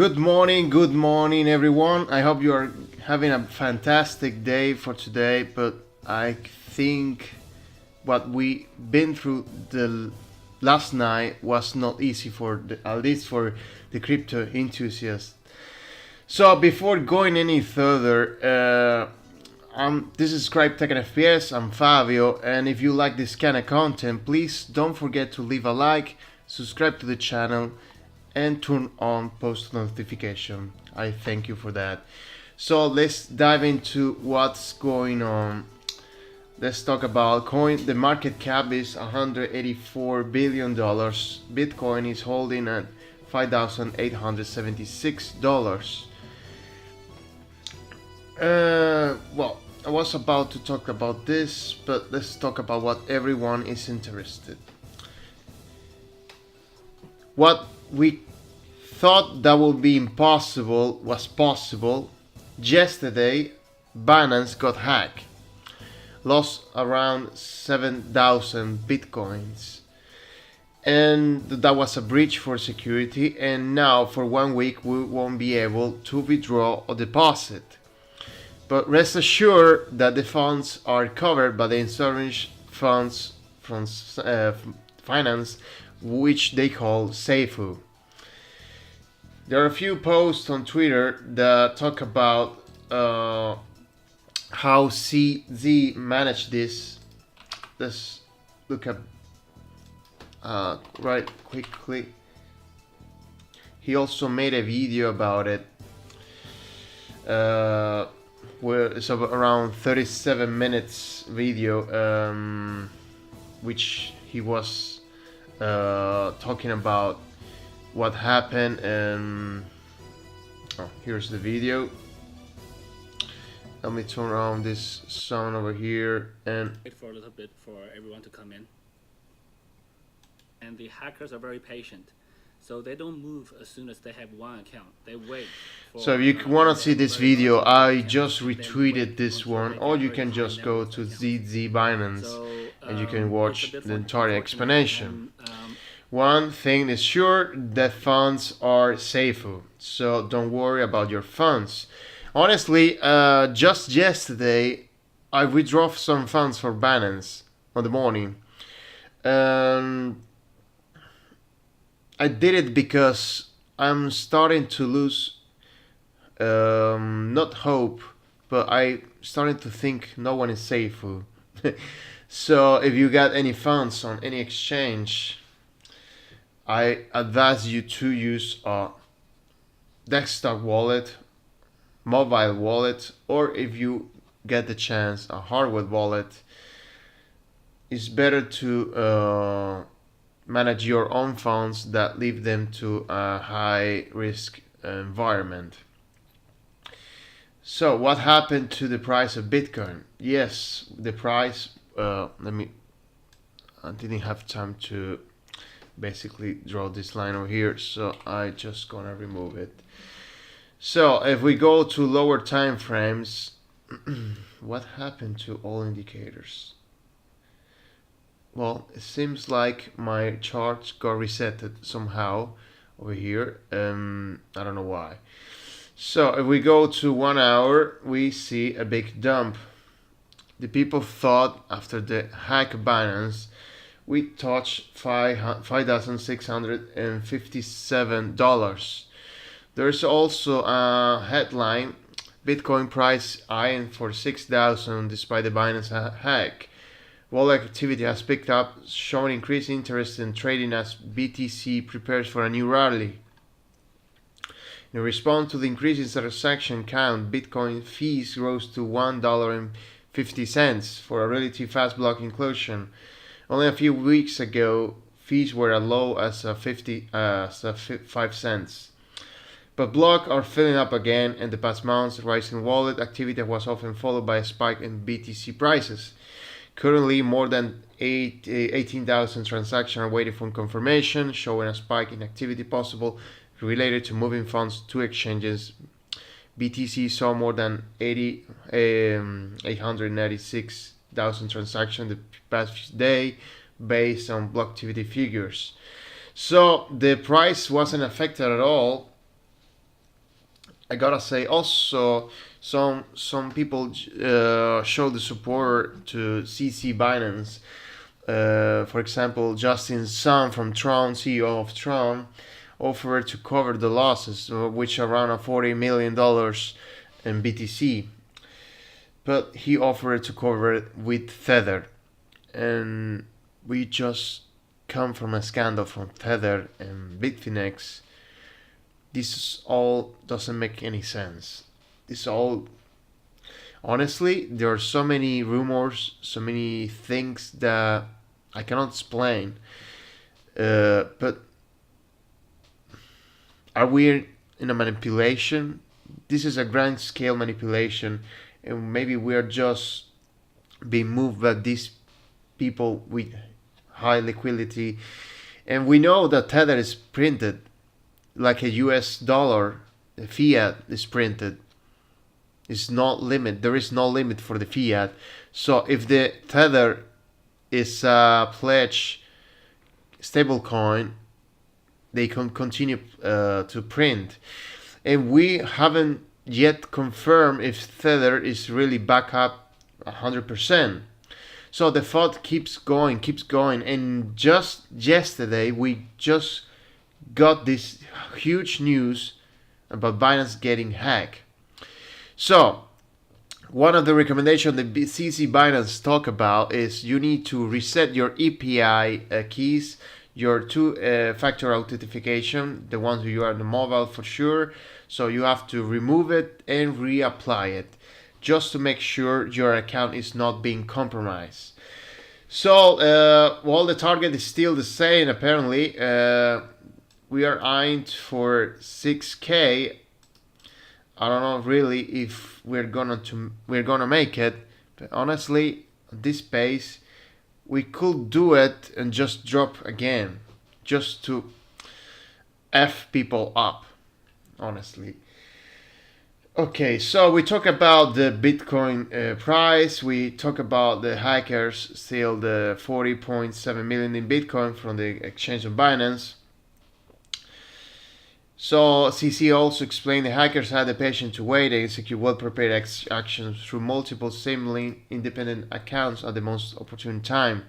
Good morning everyone. I hope you are having a fantastic day for today, but I think what we been through the last night was not easy at least for the crypto enthusiasts. So before going any further, this is CryptoGround FPS, I'm Fabio, and if you like this kind of content, please don't forget to leave a like, subscribe to the channel, and turn on post notification. I thank you for that. So let's dive into what's going on. Let's talk about coin. The market cap is $184 billion. Bitcoin is holding at $5,876. Well, I was about to talk about this, but let's talk about what everyone is interested. What we thought that would be impossible was possible. Yesterday, Binance got hacked, lost around 7,000 bitcoins, and that was a breach for security. And now, for 1 week, we won't be able to withdraw or deposit. But rest assured that the funds are covered by the insurance funds from finance, which they call SAFU. There are a few posts on Twitter that talk about how CZ managed this. Let's look at right quickly. He also made a video about it, where it's around 37 minutes video, which he was talking about what happened. And here's the video. Let me turn on this sound over here and wait for a little bit for everyone to come in. And the hackers are very patient, so they don't move as soon as they have one account. They wait for, so if you want to see this video, I just retweeted this one, or you can just go to ZZ Binance and you can watch the entire explanation. One thing is sure, the funds are safe, so don't worry about your funds. Honestly, just yesterday, I withdrew some funds for Binance on the morning. I did it because I'm starting to lose, not hope, but I starting to think no one is safe. So if you got any funds on any exchange, I advise you to use a desktop wallet, mobile wallet, or if you get the chance, a hardware wallet. It's better to manage your own funds than leave them to a high risk environment. So what happened to the price of Bitcoin? Yes, the price, I didn't have time to basically draw this line over here, so I just gonna remove it. So if we go to lower time frames, what happened to all indicators? Well, it seems like my chart got resetted somehow over here. I don't know why. So if we go to 1 hour, we see a big dump. The people thought after the hack Binance, we touched $5,657. There's also a headline: Bitcoin price eyeing for 6,000 despite the Binance hack. Wallet activity has picked up, showing increased interest in trading as BTC prepares for a new rally. In response to the increase in transaction count, Bitcoin fees rose to $1.50 for a relatively fast block inclusion. Only a few weeks ago, fees were as low as 5 cents. But blocks are filling up again, and the past months, rising wallet activity was often followed by a spike in BTC prices. Currently, more than 18,000 transactions are waiting for confirmation, showing a spike in activity possible related to moving funds to exchanges. BTC saw more than 896,000 transactions the past day based on block activity figures. So the price wasn't affected at all. I gotta say also some people show the support to CC Binance. For example, Justin Sun from Tron, CEO of Tron, offered to cover the losses, which are around $40 million in BTC. But he offered to cover it with Tether. And we just come from a scandal from Tether and Bitfinex. This all doesn't make any sense. This all, honestly, there are so many rumors, so many things that I cannot explain. But are we in a manipulation? This is a grand scale manipulation, and maybe we are just being moved by these people with high liquidity. And we know that Tether is printed like a US dollar. The fiat is printed. It's not limit. There is no limit for the fiat. So if the Tether is a pledge stablecoin, they can continue to print. And we haven't yet confirmed if Tether is really back up 100%. So the thought keeps going. And just yesterday, we just got this huge news about Binance getting hacked. So one of the recommendations the CC Binance talk about is you need to reset your API keys, your two-factor authentication, the ones you are on the mobile for sure. So you have to remove it and reapply it, just to make sure your account is not being compromised. So while the target is still the same, apparently, we are eyeing for 6K. I don't know really if we're gonna make it, but honestly, at this pace, we could do it and just drop again, just to F people up, honestly. Okay, so we talk about the Bitcoin price. We talk about the hackers steal the 40.7 million in Bitcoin from the exchange of Binance. So CC also explained the hackers had the patience to wait and execute well-prepared actions through multiple seemingly independent accounts at the most opportune time.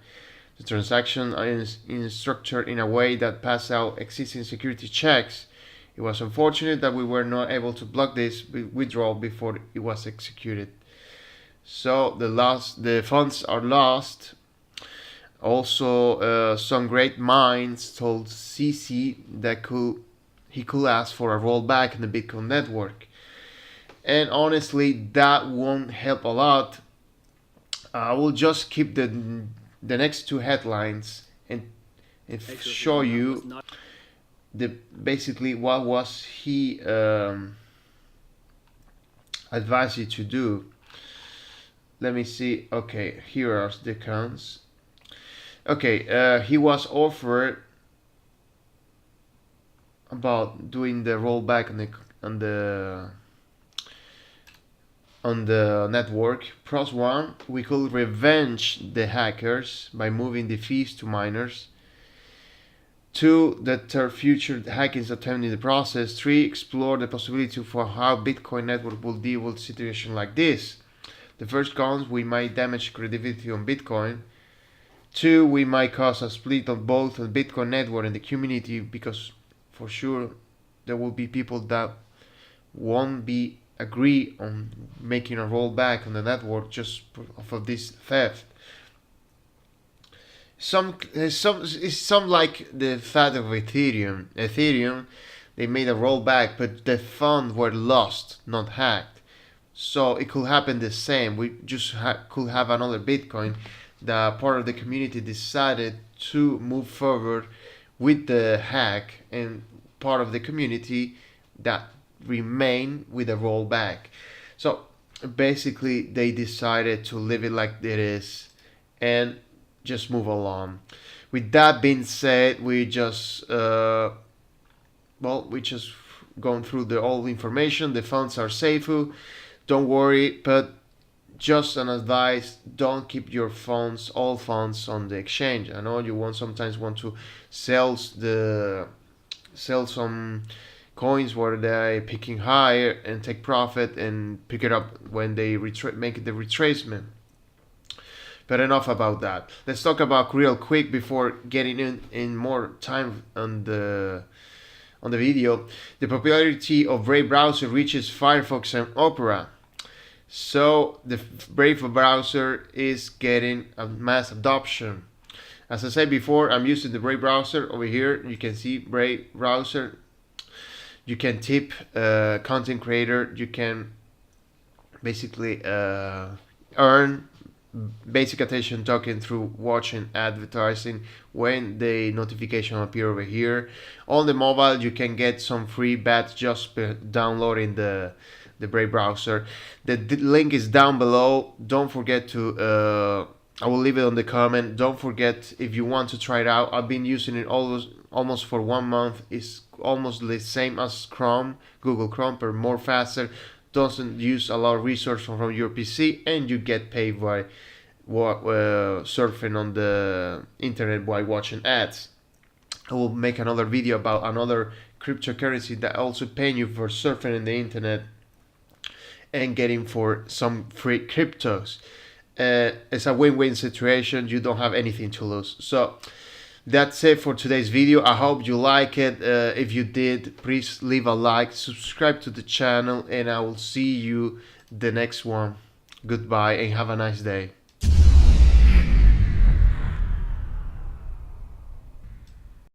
The transaction is structured in a way that passed out existing security checks. It was unfortunate that we were not able to block this withdrawal before it was executed. So the funds are lost. Also, some great minds told CC that he could ask for a rollback in the Bitcoin network. And honestly, that won't help a lot. I will just keep the next two headlines and show you basically what was he advised you to do. Let me see. Okay, here are the accounts. Okay, he was offered about doing the rollback on the network. Pros 1, we could revenge the hackers by moving the fees to miners. 2, deter future hackings attempt in the process. 3, explore the possibility for how Bitcoin network will deal with a situation like this. The first cons, we might damage credibility on Bitcoin. 2, we might cause a split on both the Bitcoin network and the community, because for sure there will be people that won't be agree on making a rollback on the network just for this theft. Some like the fact of Ethereum. Ethereum, they made a rollback, but the funds were lost, not hacked. So it could happen the same. We just could have another Bitcoin that part of the community decided to move forward with the hack, and part of the community that remain with a rollback. So basically they decided to leave it like it is and just move along. With that being said, we just going through the all information. The funds are SAFU, don't worry, but just an advice, don't keep your all funds on the exchange. I know you sometimes want to sell some coins where they picking higher and take profit and pick it up when they make the retracement. But enough about that. Let's talk about real quick before getting in more time on the video. The popularity of Brave browser reaches Firefox and Opera. So the Brave browser is getting a mass adoption. As I said before, I'm using the Brave browser over here. You can see Brave browser. You can tip content creator. You can basically earn basic attention token through watching advertising when the notification appear over here. On the mobile, you can get some free bets just downloading the Brave browser. The link is down below. Don't forget to I will leave it on the comment. Don't forget, if you want to try it out, I've been using it almost for 1 month. It's almost the same as Chrome, Google Chrome, but more faster. Doesn't use a lot of resources from your PC, and you get paid by surfing on the internet while watching ads. I will make another video about another cryptocurrency that also paying you for surfing in the internet and getting for some free cryptos. It's a win-win situation. You don't have anything to lose. So that's it for today's video. I hope you like it. If you did, please leave a like, subscribe to the channel, and I will see you the next one. Goodbye and have a nice day.